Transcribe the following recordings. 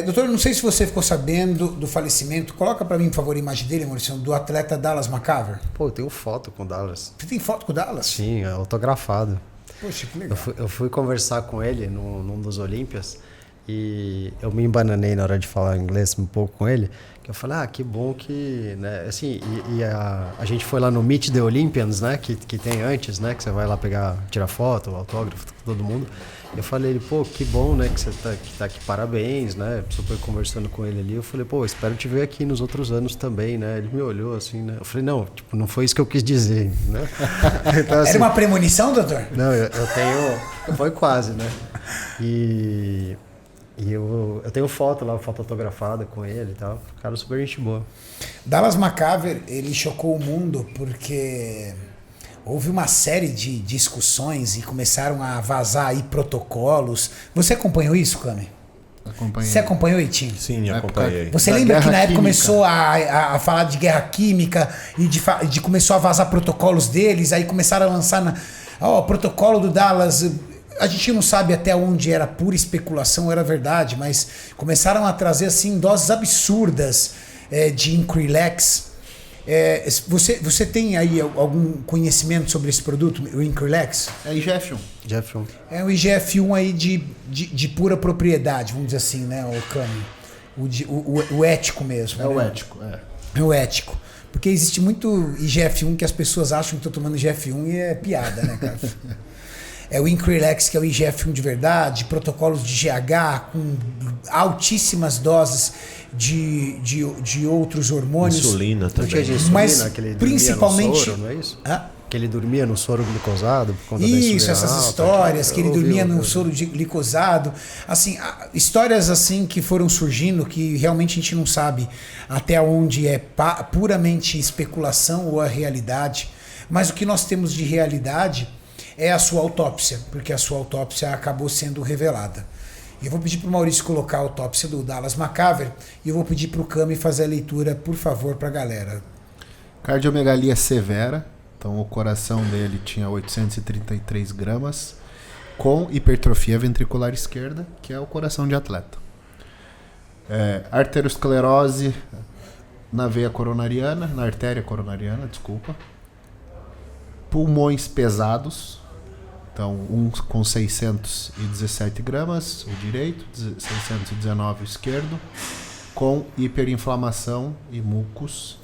Doutor, não sei se você ficou sabendo do falecimento. Coloca pra mim, por favor, a imagem dele, Maurício, do atleta Dallas McCaver. Pô, eu tenho foto com o Dallas. Você tem foto com o Dallas? Sim, é autografado. Poxa, que legal. Eu fui conversar com ele num dos Olímpias e eu me embananei na hora de falar inglês um pouco com ele. Que eu falei, que bom que, né, assim, a gente foi lá no Meet the Olympians, né, que tem antes, né, que você vai lá tirar foto, autógrafo, todo mundo. Eu falei, ele, pô, que bom, né, que você tá aqui, parabéns, né, super conversando com ele ali. Eu falei, pô, espero te ver aqui nos outros anos também, né. Ele me olhou assim, né, eu falei, não, tipo, não foi isso que eu quis dizer, né. Então, assim, era uma premonição, doutor? Não, eu tenho, foi quase, né, e eu tenho foto lá, foto autografada com ele e tal. Cara, super gente boa. Dallas McCaver, ele chocou o mundo porque houve uma série de discussões e começaram a vazar aí protocolos. Você acompanhou isso, Cami? Acompanhei. Você acompanhou, Itinho? Sim, acompanhei. Você lembra que na época começou a falar de guerra química e começou a vazar protocolos deles, aí começaram a lançar protocolo do Dallas. A gente não sabe até onde era pura especulação ou era verdade, mas começaram a trazer assim doses absurdas de Increlex. Você tem aí algum conhecimento sobre esse produto, o Increlex? É IGF-1. É o IGF-1 aí de pura propriedade, vamos dizer assim, né, o Cami? O ético mesmo. É, né? o ético, É o ético. Porque existe muito IGF-1 que as pessoas acham que estão tomando IGF-1 e é piada, né, cara? É o Increlex, que é o IGF-1 de verdade, protocolos de GH com altíssimas doses de outros hormônios. Insulina também. Não tinha de insulina, Mas que ele principalmente dormia no soro, não é isso? Hã? Que ele dormia no soro glicosado por conta da insulina Isso, essas alta, histórias, que ele dormia no ouvi. soro glicosado. Assim, histórias assim que foram surgindo que realmente a gente não sabe até onde é puramente especulação ou a realidade. Mas o que nós temos de realidade é a sua autópsia, porque a sua autópsia acabou sendo revelada. E eu vou pedir para o Maurício colocar a autópsia do Dallas McCaver e eu vou pedir para o Cami fazer a leitura, por favor, para a galera. Cardiomegalia severa, então o coração dele tinha 833 gramas, com hipertrofia ventricular esquerda, que é o coração de atleta. Arteriosclerose na veia coronariana, na artéria coronariana, desculpa. Pulmões pesados, então um com 617 gramas, o direito, 619 o esquerdo, com hiperinflamação e mucos.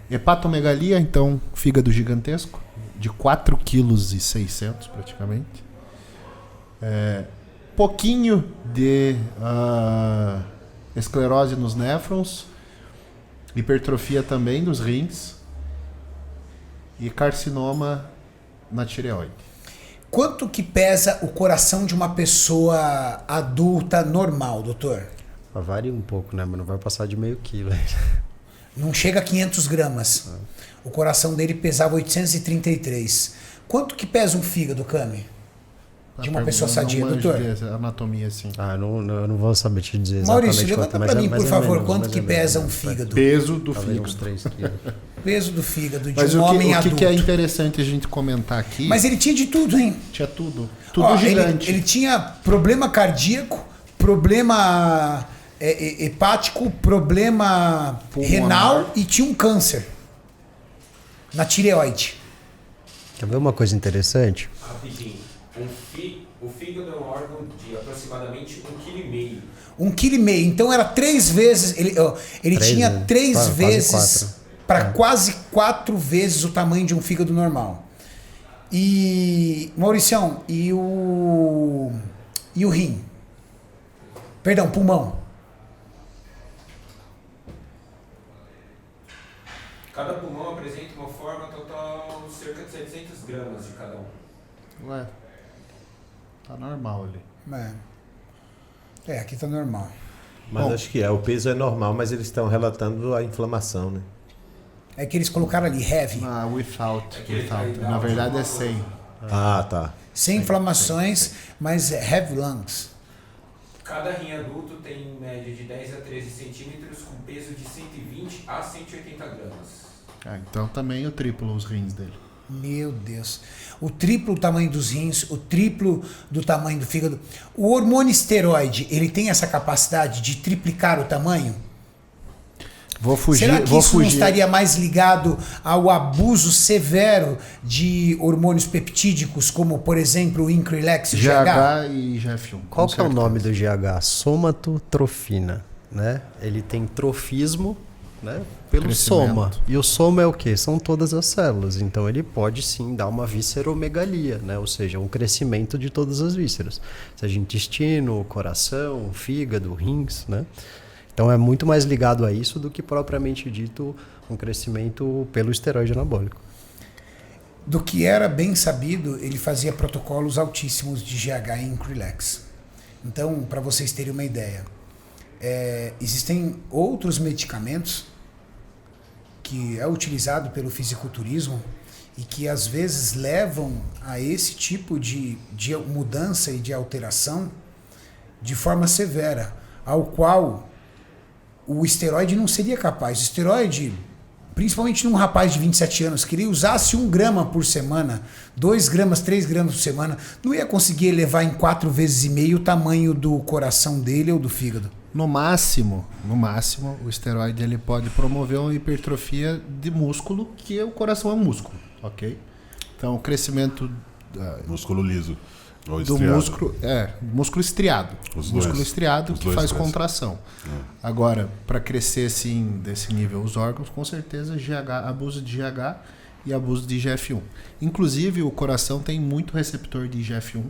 Hepatomegalia, então fígado gigantesco, de 4,6 kg praticamente. Pouquinho de esclerose nos néfrons, hipertrofia também dos rins e carcinoma na tireoide. Quanto que pesa o coração de uma pessoa adulta normal, doutor? Varia um pouco, né? Mas não vai passar de meio quilo. Não chega a 500 gramas. O coração dele pesava 833. Quanto que pesa um fígado, Cami? De uma pessoa sadia, doutor? Anatomia, assim. Eu não vou saber te dizer exatamente. Maurício, levanta para mim, por favor, quanto que pesa um menos, fígado? Peso do talvez fígado. uns 3 quilos. Peso do fígado de Mas um homem o adulto. que é interessante a gente comentar aqui... Mas ele tinha de tudo, hein? Tinha tudo. Tudo gigante. Ele tinha problema cardíaco, problema hepático, problema pulmonar, renal e tinha um câncer na tireoide. Quer ver uma coisa interessante? Rapidinho. O fígado é um órgão de aproximadamente 1,5 kg. 1,5 kg. Então era 3 vezes. Ele tinha 3 vezes para quase 4 vezes o tamanho de um fígado normal. E Mauricião, e o rim? Perdão, pulmão. Cada pulmão apresenta uma forma total cerca de 700 gramas de cada um. Ué, tá normal ali. Aqui tá normal. Mas Bom, acho que o peso é normal, mas eles estão relatando a inflamação, né? É que eles colocaram ali, heavy. Without. Aquele Na verdade é 100. Ah, tá. Sem inflamações, mas heavy lungs. Cada rim adulto tem em média de 10 a 13 centímetros com peso de 120 a 180 gramas. Então também eu triplo os rins dele. Meu Deus. O triplo do tamanho dos rins, o triplo do tamanho do fígado. O hormônio esteroide, ele tem essa capacidade de triplicar o tamanho? Será que isso não estaria mais ligado ao abuso severo de hormônios peptídicos, como, por exemplo, o Increlex e o GH e GF1. Qual que é o nome do GH? Somatotrofina, né? Ele tem trofismo, né, pelo soma. E o soma é o quê? São todas as células. Então ele pode sim dar uma visceromegalia, né? Ou seja, um crescimento de todas as vísceras. Seja intestino, coração, fígado, rins, né? Então é muito mais ligado a isso do que propriamente dito um crescimento pelo esteroide anabólico. Do que era bem sabido, ele fazia protocolos altíssimos de GH e Increlex. Então, para vocês terem uma ideia, existem outros medicamentos que é utilizado pelo fisiculturismo e que às vezes levam a esse tipo de mudança e de alteração de forma severa, ao qual o esteroide não seria capaz. O esteroide, principalmente num rapaz de 27 anos, que ele usasse 1 grama por semana, 2 gramas, 3 gramas por semana, não ia conseguir elevar em 4,5 vezes o tamanho do coração dele ou do fígado. No máximo, o esteroide ele pode promover uma hipertrofia de músculo, que o coração é um músculo, ok? Então, o crescimento músculo liso. Ou do músculo, músculo estriado. Músculo estriado que faz contração. Agora, para crescer assim, desse nível os órgãos, com certeza abuso de GH e abuso de IGF-1. Inclusive, o coração tem muito receptor de IGF-1.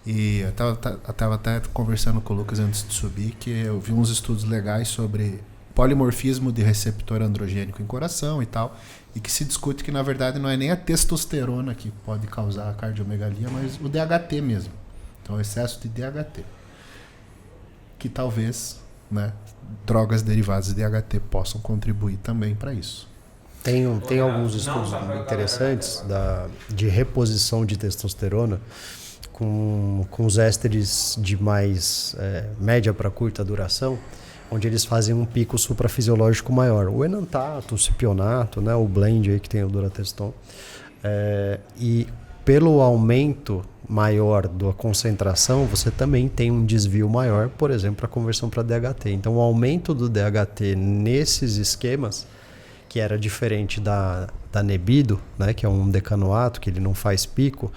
E eu estava até conversando com o Lucas antes de subir, que eu vi uns estudos legais sobre polimorfismo de receptor androgênico em coração e tal, e que se discute que na verdade não é nem a testosterona que pode causar a cardiomegalia, mas o DHT mesmo. Então, o excesso de DHT. Que talvez, né, drogas derivadas de DHT possam contribuir também para isso. Tem alguns estudos interessantes de reposição de testosterona com os ésteres de mais média para curta duração, onde eles fazem um pico suprafisiológico maior. O enantato, o cipionato, né, o blend aí que tem o durateston. E pelo aumento maior da concentração, você também tem um desvio maior, por exemplo, a conversão para DHT. Então, o aumento do DHT nesses esquemas, que era diferente da Nebido, né, que é um decanoato, que ele não faz pico,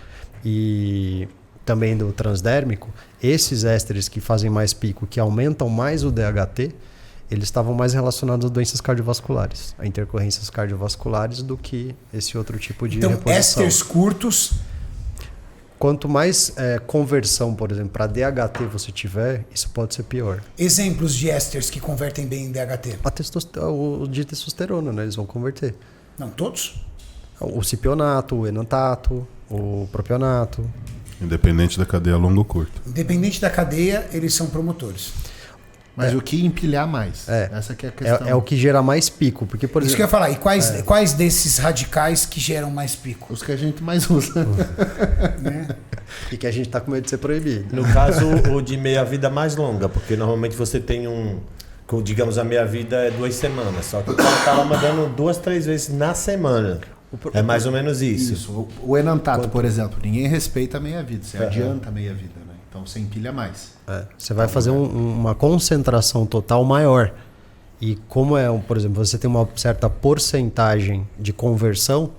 e também do transdérmico, esses ésteres que fazem mais pico, que aumentam mais o DHT, eles estavam mais relacionados a doenças cardiovasculares, a intercorrências cardiovasculares, do que esse outro tipo de reposição. Então, ésteres curtos. Quanto mais conversão, por exemplo, para DHT você tiver, isso pode ser pior. Exemplos de ésteres que convertem bem em DHT? O de testosterona, né? Eles vão converter. Não, todos? O cipionato, o enantato, o propionato. Independente da cadeia longo ou curto. Independente da cadeia, eles são promotores. Mas o que empilhar mais? Essa que é a questão. É o que gera mais pico. Porque, por Isso exemplo, que eu ia falar. E quais desses radicais que geram mais pico? Os que a gente mais usa. Né? E que a gente está com medo de ser proibido. No caso, o de meia-vida mais longa, porque normalmente você tem digamos, a meia-vida é 2 semanas, só que o cara estava mandando 2, 3 vezes na semana. É mais ou menos isso. Isso. O enantato, por exemplo, ninguém respeita a meia-vida, você adianta a meia-vida, né? Então você empilha mais. Você vai fazer uma concentração total maior. E como por exemplo, você tem uma certa porcentagem de conversão,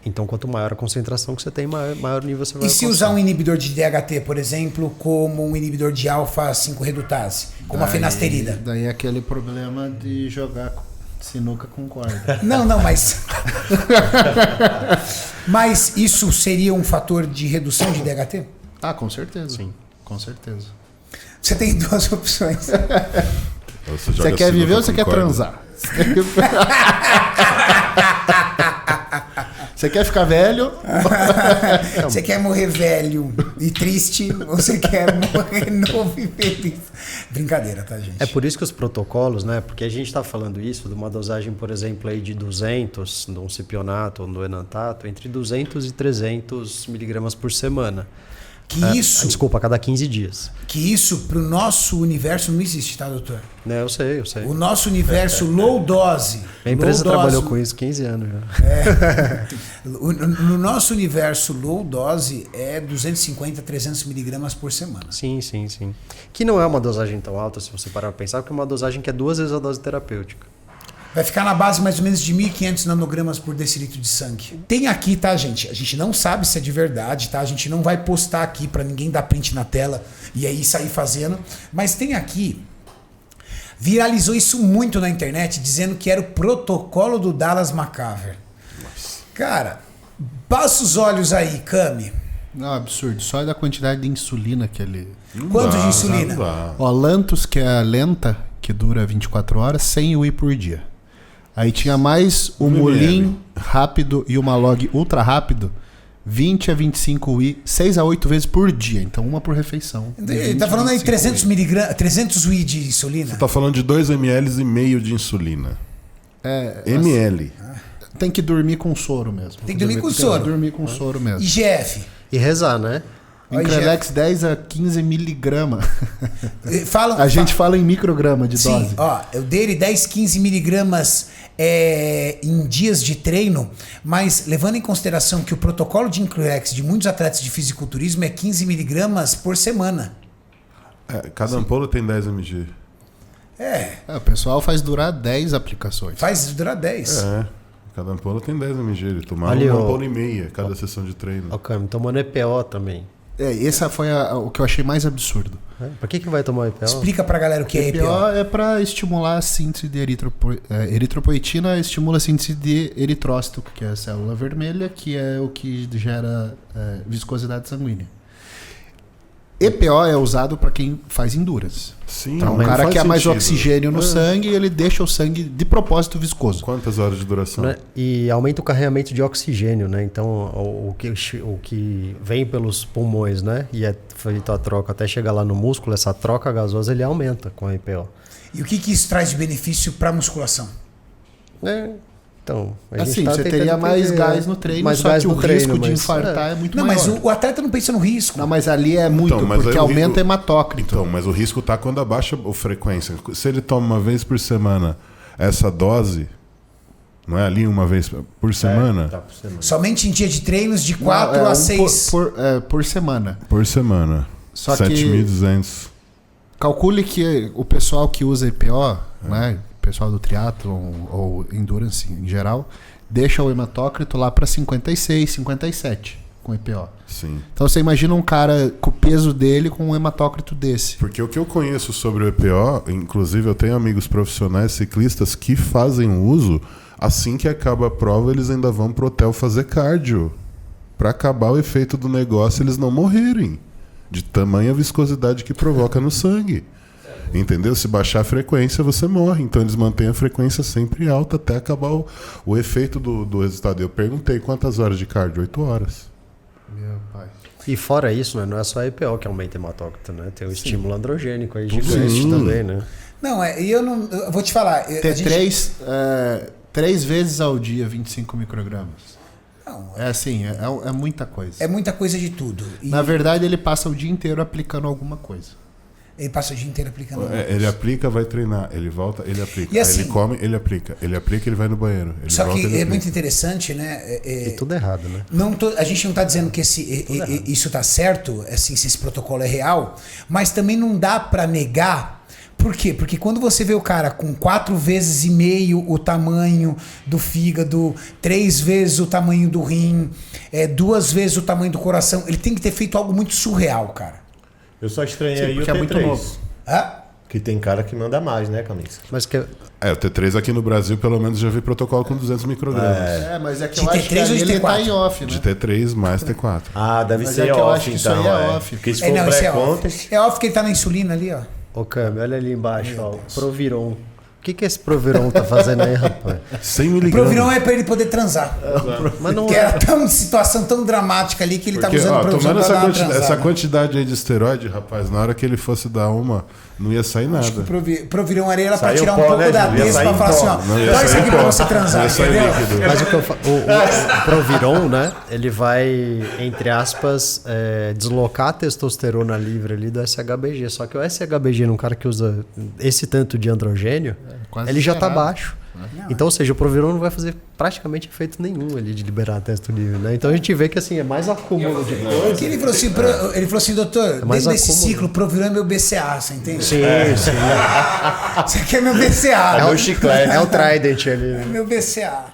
então quanto maior a concentração que você tem, maior nível você vai alcançar. E se usar um inibidor de DHT, por exemplo, como um inibidor de alfa-5 redutase, como a finasterida? Daí é aquele problema de jogar sinuca com corda. Não, mas... Mas isso seria um fator de redução de DHT? Com certeza. Sim, com certeza. Você tem 2 opções. Você quer viver ou você quer transar? Você quer ficar velho? Você quer morrer velho e triste ou você quer morrer novo e feliz? Brincadeira, tá, gente? É por isso que os protocolos, né? Porque a gente está falando isso de uma dosagem, por exemplo, aí de 200, de um cipionato ou do enantato, entre 200 e 300 miligramas por semana. Desculpa, a cada 15 dias. Que isso pro nosso universo não existe, tá, doutor? Eu sei. O nosso universo low dose. A empresa trabalhou com isso 15 anos já. No nosso universo low dose é 250 a 300 miligramas por semana. Sim. Que não é uma dosagem tão alta, se você parar pra pensar, porque é uma dosagem que é 2 vezes a dose terapêutica. Vai ficar na base mais ou menos de 1.500 nanogramas por decilitro de sangue. Tem aqui, tá, gente? A gente não sabe se é de verdade, tá? A gente não vai postar aqui pra ninguém dar print na tela e aí sair fazendo. Mas tem aqui... Viralizou isso muito na internet, dizendo que era o protocolo do Dallas McCaver. Cara, passa os olhos aí, Cami. Não, absurdo. Só da quantidade de insulina que ele... Quanto de insulina? Ó, Lantus, que é a lenta, que dura 24 horas, 100 UI por dia. Aí tinha mais o Mulin rápido e o Malog ultra rápido, 20 a 25 UI, 6 a 8 vezes por dia. Então, uma por refeição. Ele tá falando aí 300 UI de insulina? Você tá falando de 2,5 ml de insulina. ml. Tem que dormir com soro mesmo. Tem que dormir com soro. Tem que dormir com soro mesmo. IGF. E rezar, né? Increlex 10 a 15 miligramas. A gente fala em micrograma de dose. Sim, ó, eu dei ele 10, 15 miligramas em dias de treino, mas levando em consideração que o protocolo de Increlex de muitos atletas de fisiculturismo é 15 miligramas por semana. Cada ampola tem 10 mg. O pessoal faz durar 10 aplicações. Faz durar 10. Cada ampola tem 10 mg. Ele tomava Ali, uma ampola e meia cada sessão de treino. O Cami, tomando EPO também. Essa foi o que eu achei mais absurdo. Pra que vai tomar EPO? Explica pra galera o que é EPO. EPO é pra estimular a síntese de eritropoetina, estimula a síntese de eritrócito, que é a célula vermelha, que é o que gera viscosidade sanguínea. EPO é usado para quem faz endurance. Sim, então, um cara quer mais oxigênio no sangue, ele deixa o sangue de propósito viscoso. Quantas horas de duração? Né? E aumenta o carregamento de oxigênio, né? Então, o que vem pelos pulmões, né? E é feito a troca até chegar lá no músculo, essa troca gasosa ele aumenta com a EPO. E o que isso traz de benefício para a musculação? Então, assim, você teria mais gás no treino, só que o risco de infartar é muito maior. Mas o atleta não pensa no risco. Não, mas ali é muito, porque aumenta hematócrito. Então, mas o risco está quando abaixa a frequência. Se ele toma uma vez por semana essa dose, não é ali uma vez por semana? Tá por semana. Somente em dia de treinos de 4 a 6. Por semana. Por semana. Só 7.200. Calcule que o pessoal que usa EPO, né? Pessoal do triatlon ou endurance em geral, deixa o hematócrito lá para 56, 57 com EPO. Sim. Então você imagina um cara com o peso dele com um hematócrito desse. Porque o que eu conheço sobre o EPO, inclusive eu tenho amigos profissionais ciclistas que fazem uso, assim que acaba a prova eles ainda vão pro hotel fazer cardio, para acabar o efeito do negócio, eles não morrerem de tamanha viscosidade que provoca no sangue. Entendeu? Se baixar a frequência, você morre. Então eles mantêm a frequência sempre alta até acabar o efeito do resultado. Eu perguntei quantas horas de cardio? 8 horas. Meu pai. E fora isso, né, não é só a EPO que aumenta hematócrito, né? Tem o estímulo androgênico aí gigante também, né? Não, eu vou te falar. Ter 3 vezes ao dia 25 microgramas. Não, é assim, é muita coisa. É muita coisa de tudo. Na verdade, ele passa o dia inteiro aplicando alguma coisa. Ele passa o dia inteiro aplicando. Ele aplica, vai treinar. Ele volta, ele aplica. E assim, aí ele come, ele aplica. Ele aplica, ele vai no banheiro. Ele só volta, que ele é aplica. muito interessante, né? E tudo errado, né? A gente não está dizendo que isso está certo, assim, se esse protocolo é real, mas também não dá para negar. Por quê? Porque quando você vê o cara com 4,5 vezes o tamanho do fígado, 3 vezes o tamanho do rim, 2 vezes o tamanho do coração, ele tem que ter feito algo muito surreal, cara. Eu só estranhei aí o porque T3. é muito novo. Que tem cara que manda mais, né, Camisa? Mas que o T3 aqui no Brasil, pelo menos, já vi protocolo com 200 microgramas. Mas é que De eu acho T3 que ou de ele T4? tá em off, né? De T3 mais T4. Ah, deve Mas ser é que eu off, acho que isso então. aí é off. Porque se for Não, isso é off. pré-contest... É off que ele tá na insulina ali, ó. Ô, Cami, olha ali embaixo, ó. Proviron. O que esse Proviron tá fazendo aí, rapaz? 100 O miligramas. Proviron é pra ele poder transar. Mas não Porque era situação tão dramática ali que ele tava usando o Proviron tomando pra dar uma essa transada. quantidade aí de esteroide, rapaz, na hora que ele fosse dar uma, Não ia sair Acho que nada. o Provirão Areia era pra Saiu tirar um pó, pouco né, da Júlio? Ia desse pra sair falar assim, ó. Não, ia Dá isso sair aqui pra pó. você transar, Ia sair entendeu? líquido. Mas o Proviron, né? Ele vai, entre aspas, deslocar a testosterona livre ali do SHBG. Só que o SHBG, num cara que usa esse tanto de androgênio, quase ele já tá zerado. baixo. Então, ou seja, o Proviron não vai fazer praticamente efeito nenhum ali de liberar a testo livre, né? Então a gente vê que assim, é mais acúmulo de coisa. Porque ele falou assim, doutor, mais dentro desse acúmulo. ciclo, Provirão é meu BCA, você entende? Sim, sim. Você quer meu BCA. É meu chiclete. É o Trident ali. É meu BCA.